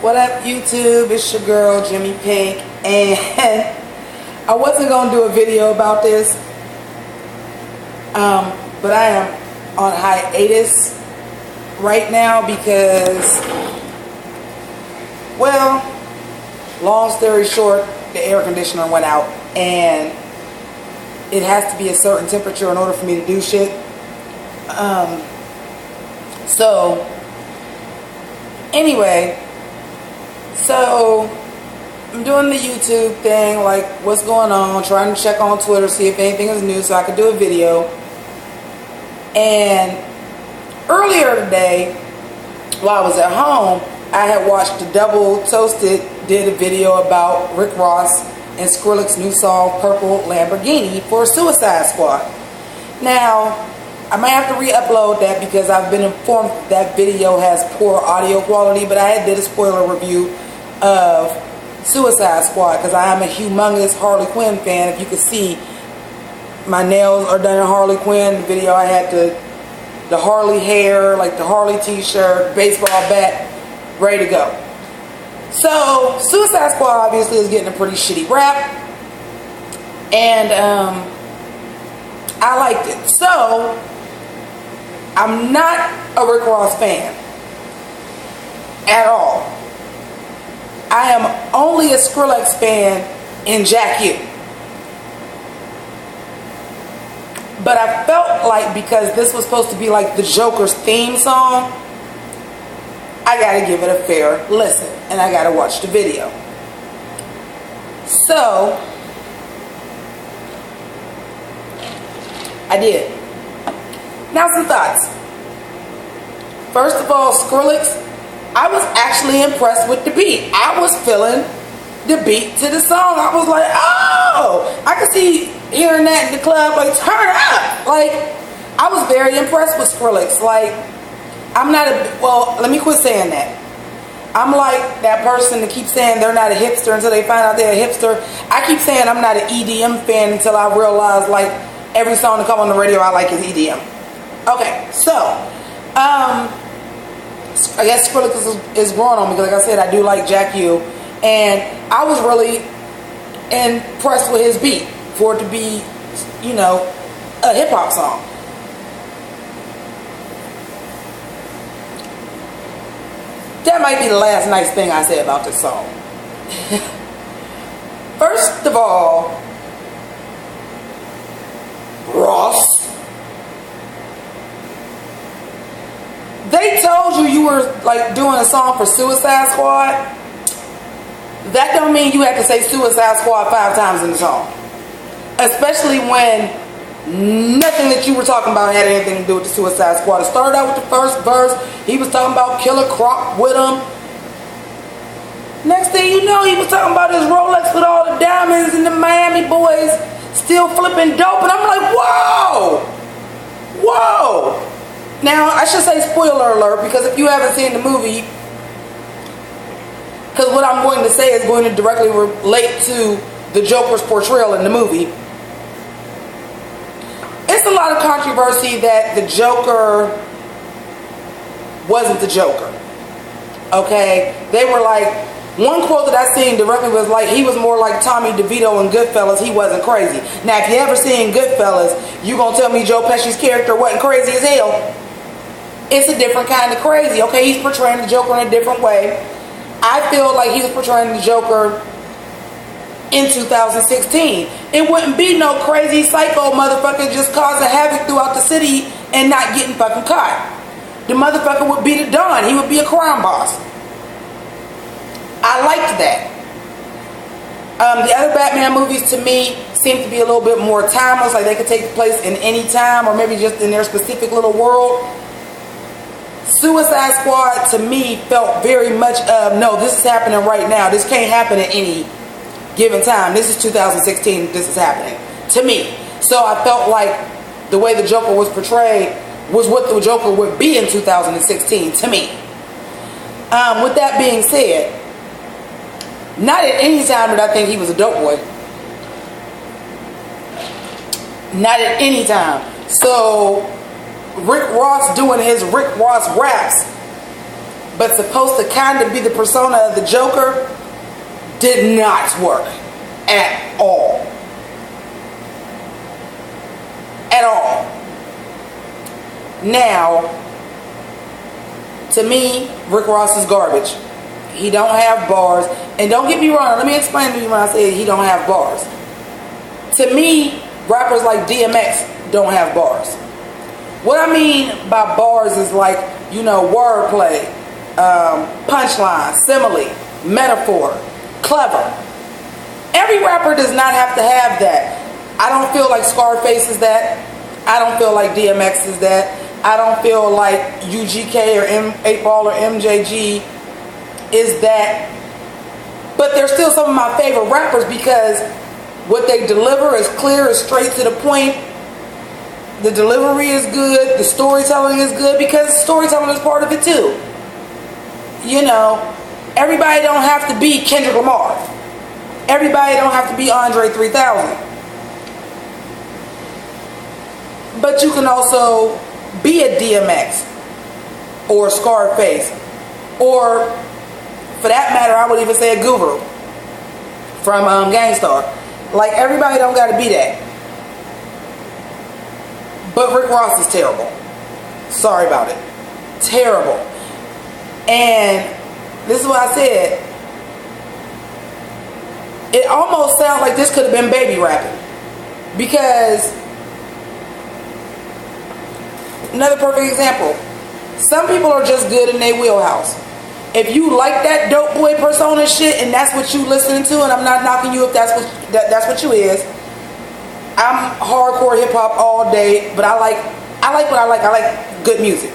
What up, YouTube? It's your girl, Jimmy Pink, and I wasn't going to do a video about this, but I am on hiatus right now because, well, long story short, the air conditioner went out, and it has to be a certain temperature in order for me to do shit. So, anyway, so I'm doing the YouTube thing, like what's going on, trying to check on Twitter, see if anything is new so I could do a video. And earlier today, while I was at home, I had watched the Double Toasted did a video about Rick Ross and Skrillex's new song, Purple Lamborghini, for Suicide Squad. Now, I might have to re-upload that because I've been informed that video has poor audio quality, but I did a spoiler review of Suicide Squad because I am a humongous Harley Quinn fan. If you could see, my nails are done in Harley Quinn. The video I had the Harley hair, like the Harley t-shirt, baseball bat, ready to go. So, Suicide Squad obviously is getting a pretty shitty rap, and I liked it. So, I'm not a Rick Ross fan at all. I am only a Skrillex fan in Jack U. But I felt like because this was supposed to be like the Joker's theme song, I gotta give it a fair listen and I gotta watch the video. So, I did. Now some thoughts. First of all, Skrillex, I was actually impressed with the beat. I was feeling the beat to the song. I was like, oh, I could see hearing that in the club, like, turn up. Like, I was very impressed with Skrillex. Like, I'm not a, well, let me quit saying that. I'm like that person that keeps saying they're not a hipster until they find out they're a hipster. I keep saying I'm not an EDM fan until I realize, like, every song that comes on the radio I like is EDM. Okay, so, I guess Skrillex is growing on me because, like I said, I do like Jack U, and I was really impressed with his beat for it to be, you know, a hip hop song. That might be the last nice thing I say about this song. First of all, Ross, they told you were like doing a song for Suicide Squad. That don't mean you have to say Suicide Squad 5 times in the song. Especially when nothing that you were talking about had anything to do with the Suicide Squad. It started out with the first verse. He was talking about Killer Croc with him. Next thing you know, he was talking about his Rolex with all the diamonds and the Miami boys still flipping dope. And I'm like, whoa! Whoa! Now, I should say spoiler alert, because if you haven't seen the movie, because what I'm going to say is going to directly relate to the Joker's portrayal in the movie. It's a lot of controversy that the Joker wasn't the Joker. Okay? They were like, one quote that I seen directly was like, he was more like Tommy DeVito in Goodfellas. He wasn't crazy. Now, if you ever seen Goodfellas, you gonna tell me Joe Pesci's character wasn't crazy as hell? It's a different kind of crazy. Okay, he's portraying the Joker in a different way. I feel like he was portraying the Joker in 2016. It wouldn't be no crazy psycho motherfucker just causing havoc throughout the city and not getting fucking caught. The motherfucker would be the Don. He would be a crime boss. I liked that. The other Batman movies to me seem to be a little bit more timeless, like they could take place in any time or maybe just in their specific little world. Suicide Squad to me felt very much of, no, this is happening right now. This can't happen at any given time. This is 2016. This is happening to me. So I felt like the way the Joker was portrayed was what the Joker would be in 2016 to me. With that being said, not at any time did I think he was a dope boy. Not at any time. So Rick Ross doing his Rick Ross raps but supposed to kind of be the persona of the Joker, did not work at all. At all. Now, to me, Rick Ross is garbage. He don't have bars. And don't get me wrong, let me explain to you when I say he don't have bars. To me, rappers like DMX don't have bars. What I mean by bars is like, you know, wordplay, punchline, simile, metaphor, clever. Every rapper does not have to have that. I don't feel like Scarface is that. I don't feel like DMX is that. I don't feel like UGK or 8Ball or MJG is that. But they're still some of my favorite rappers because what they deliver is clear, is straight to the point. The delivery is good. The storytelling is good because storytelling is part of it too. You know, everybody don't have to be Kendrick Lamar. Everybody don't have to be Andre 3000. But you can also be a DMX or Scarface, or for that matter, I would even say a Guru from Gangstar. Like, everybody don't got to be that. But Rick Ross is terrible. Sorry about it. Terrible. And this is what I said. It almost sounds like this could have been baby rapping. Because, another perfect example. Some people are just good in their wheelhouse. If you like that dope boy persona shit and that's what you listening to, and I'm not knocking you if that's what you is. I'm hardcore hip hop all day, but I like what I like. I like good music.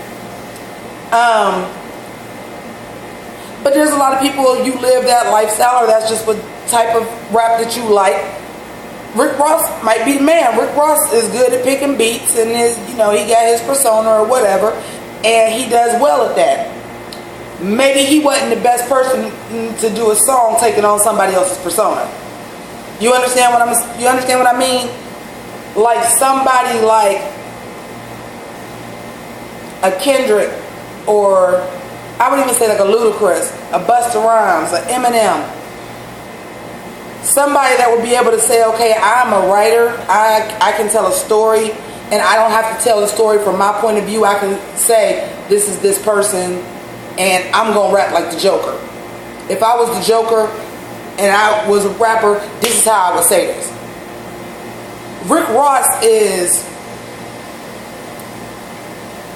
But there's a lot of people, you live that lifestyle, or that's just what type of rap that you like. Rick Ross might be the man. Rick Ross is good at picking beats, and he got his persona or whatever, and he does well at that. Maybe he wasn't the best person to do a song taking on somebody else's persona. You understand what I mean? Like somebody like a Kendrick, or I would even say like a Ludacris, a Busta Rhymes, an Eminem. Somebody that would be able to say, okay, I'm a writer, I can tell a story, and I don't have to tell the story from my point of view. I can say, this is this person, and I'm going to rap like the Joker. If I was the Joker and I was a rapper, this is how I would say this. Rick Ross is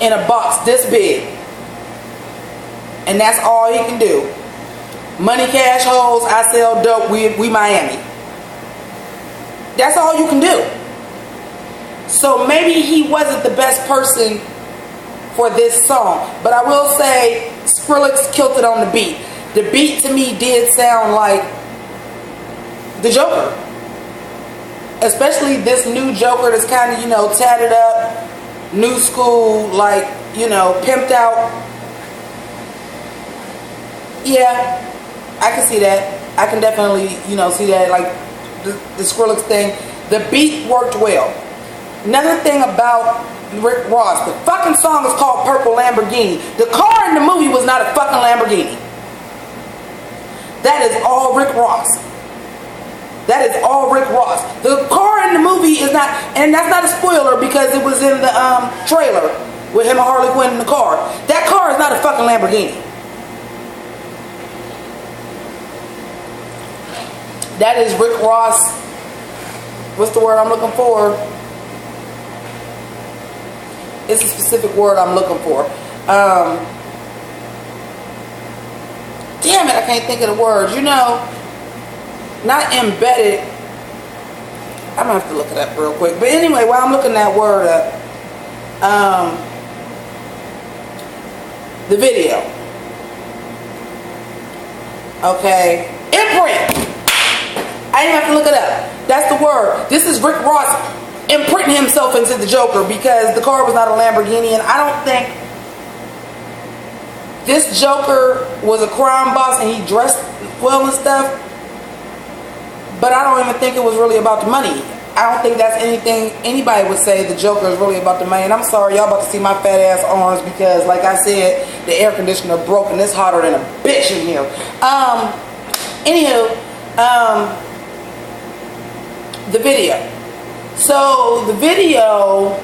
in a box this big, and that's all he can do. Money, cash, hoes, I sell dope, we Miami. That's all you can do. So maybe he wasn't the best person for this song, but I will say Skrillex killed it on the beat. The beat to me did sound like the Joker. Especially this new Joker that's kind of, tatted up, new school, like, pimped out. Yeah, I can see that. I can definitely, see that, like, the Skrillex thing. The beat worked well. Another thing about Rick Ross, the fucking song is called Purple Lamborghini. The car in the movie was not a fucking Lamborghini. That is all Rick Ross. That is all Rick Ross. The car in the movie is not, and that's not a spoiler because it was in the trailer with him and Harley Quinn in the car. That car is not a fucking Lamborghini. That is Rick Ross. What's the word I'm looking for? It's a specific word I'm looking for. Damn it, I can't think of the words. Not embedded. I'm going to have to look it up real quick. But anyway, while I'm looking that word up, the video. Okay. Imprint. I didn't have to look it up. That's the word. This is Rick Ross imprinting himself into the Joker because the car was not a Lamborghini, and I don't think this Joker was a crime boss and he dressed well and stuff, but I don't even think it was really about the money. I don't think that's anything anybody would say the Joker is really about the money. And I'm sorry, y'all about to see my fat ass arms because, like I said, the air conditioner broke and it's hotter than a bitch in here. Anywho, the video. So the video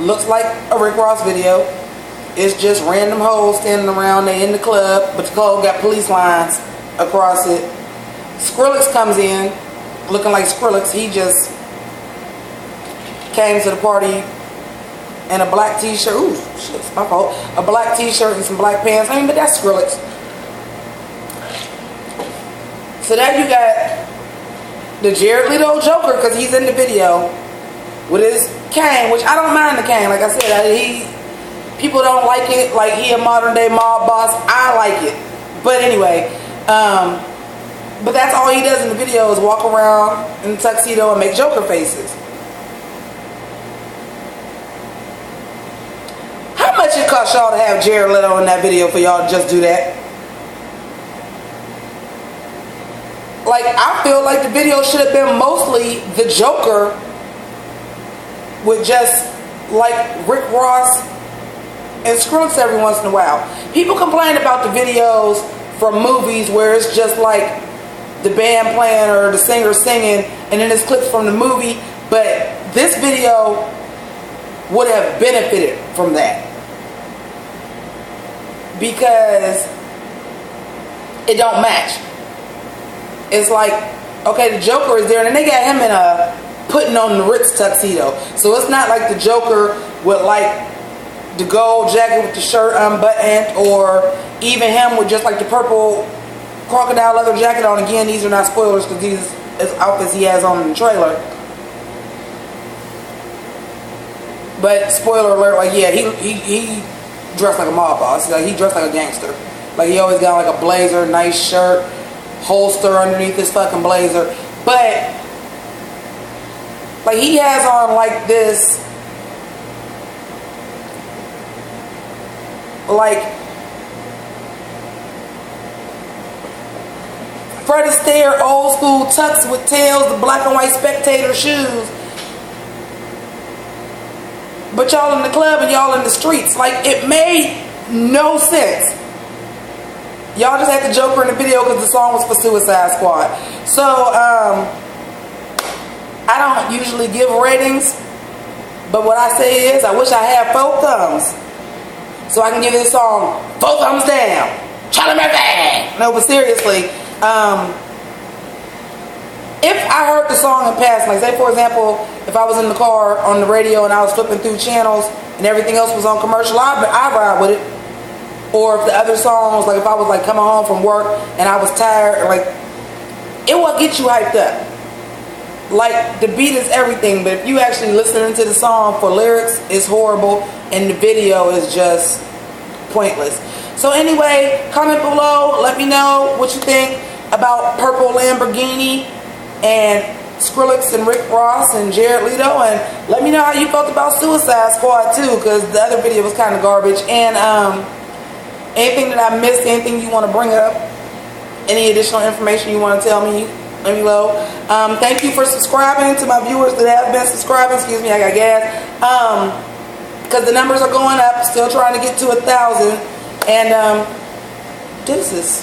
looks like a Rick Ross video. It's just random hoes standing around. They in the club, but the club got police lines across it. Skrillex comes in looking like Skrillex. He just came to the party in a black t-shirt. Ooh, shit, it's my fault. A black t-shirt and some black pants. I mean, but that's Skrillex. So now you got the Jared Leto Joker, because he's in the video with his cane, which I don't mind the cane. Like I said, people don't like it. Like, he a modern day mob boss. I like it. But anyway, but that's all he does in the video is walk around in a tuxedo and make Joker faces. How much it cost y'all to have Jared Leto in that video for y'all to just do that? Like, I feel like the video should have been mostly the Joker with just like Rick Ross and Skrillex every once in a while. People complain about the videos from movies where it's just like the band playing or the singer singing and then it's clips from the movie, but this video would have benefited from that because it don't match. It's like, okay, the Joker is there and then they got him in a putting on the Ritz tuxedo, so it's not like the Joker with like the gold jacket with the shirt unbuttoned, or even him with just like the purple crocodile leather jacket on. Again, these are not spoilers because these is outfits he has on in the trailer. But spoiler alert, like, yeah, he dressed like a mob boss. Like, he dressed like a gangster. Like, he always got like a blazer, nice shirt, holster underneath his fucking blazer. But like, he has on like this, like, Fred Astaire old school tux with tails, the black and white Spectator shoes. But y'all in the club and y'all in the streets. Like, it made no sense. Y'all just had the Joker in the video because the song was for Suicide Squad. So, I don't usually give ratings, but what I say is I wish I had 4 thumbs so I can give this song 4 thumbs down. Charlie Murphy! No, but seriously, if I heard the song in passing, like say for example, if I was in the car on the radio and I was flipping through channels and everything else was on commercial, I'd ride with it. Or if the other songs, like if I was like coming home from work and I was tired, like, it will get you hyped up. Like, the beat is everything, but if you actually listening to the song for lyrics, it's horrible, and the video is just pointless. So anyway, comment below, let me know what you think about Purple Lamborghini and Skrillex and Rick Ross and Jared Leto, and let me know how you felt about Suicide Squad too, because the other video was kind of garbage. And anything that I missed, anything you want to bring up, any additional information you want to tell me, let me know. Thank you for subscribing to my viewers that have been subscribing. Excuse me, I got gas. Because the numbers are going up, still trying to get to 1,000. And deuces.